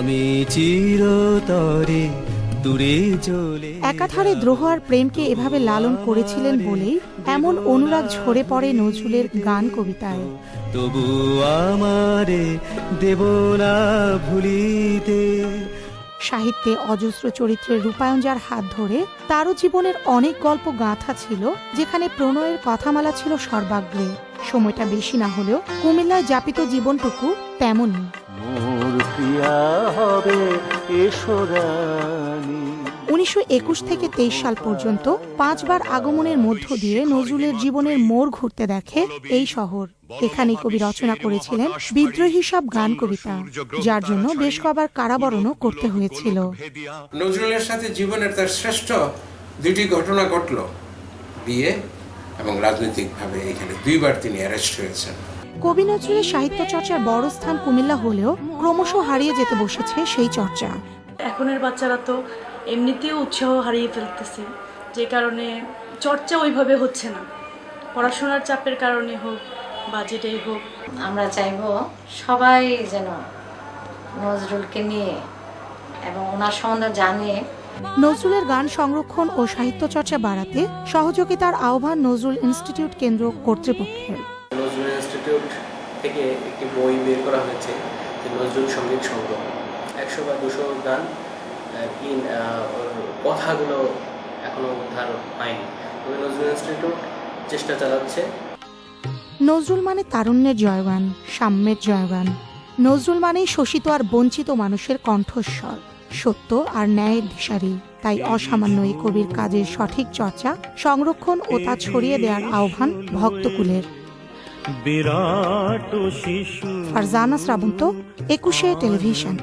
আমি চিরতরে দূরে চলে একাধারে দ্রোহ আর প্রেমকে এভাবে লালন করেছিলেন বলেই এমন অনুরাগ ঝরে পড়ে নজরুলের গান কবিতায়। তবু আমারে দেব না ভুলিতে। সাহিত্যে অজস্র চরিত্রের রূপায়ণ যার হাত ধরে, তারও জীবনের অনেক গল্প গাঁথা ছিল যেখানে প্রণয়ের কথামালা ছিল সর্বাগ্রে। সময়টা বেশি না হলেও কুমিল্লায় যাপিত জীবনটুকু তেমনই। 1921 থেকে 23 সাল পর্যন্ত 5 বার আগমনের মধ্য দিয়ে নজরুলের জীবনের মোড় ঘুরতে দেখে এই শহর। এখানেই কবি রচনা করেছিলেন বিদ্রোহী সব গান কবিতা, যার জন্য বেশ কবার কারাবরণও করতে হয়েছিল। নজরুলের সাথে জীবনের তার শ্রেষ্ঠ দুটি ঘটনা ঘটল, বিয়ে এবং রাজনৈতিকভাবে এখানে 2 বার তিনি অ্যারেস্ট হয়েছেন। কবি নজরুলের সাহিত্য চর্চার বড় স্থান কুমিল্লা হলেও ক্রমশ হারিয়ে যেতে বসেছে সেই চর্চা। এখনের বাচ্চারা তো এমনিতেও উৎসাহ হারিয়ে ফেলতেছে, যে কারণে চর্চা ওইভাবে হচ্ছে না। পড়াশোনার চাপের কারণে হোক বা যেটাই হোক, আমরা চাইবো সবাই যেন নজরুলকে নিয়ে এবং ওনার সম্বন্ধে জানে। নজরুলের গান সংরক্ষণ ও সাহিত্য চর্চা বাড়াতে সহযোগিতার আহ্বান নজরুল ইনস্টিটিউট কেন্দ্র কর্তৃপক্ষের। নজরুল ইনস্টিটিউট থেকে একটি বই বের করা হয়েছে, যে নজরুল সঙ্গীত সংগ্রহ। 100 বা 200 গান কথাগুলো এখনো উদ্ধার হয়নি, তবে নজরুল ইনস্টিটিউট চেষ্টা চালাচ্ছে। নজরুল মানে তারুণ্যের জয়গান, সাম্যের জয়গান। নজরুল মানেই শোষিত আর বঞ্চিত মানুষের কণ্ঠস্বর, সত্য আর ন্যায়ের দিশারি। তাই অসামান্য এই কবির কাজের সঠিক চর্চা, সংরক্ষণ ও তা ছড়িয়ে দেওয়ার আহ্বান ভক্তকুলের। ফারজানা শ্রাবন্ত, 21 টেলিভিশন।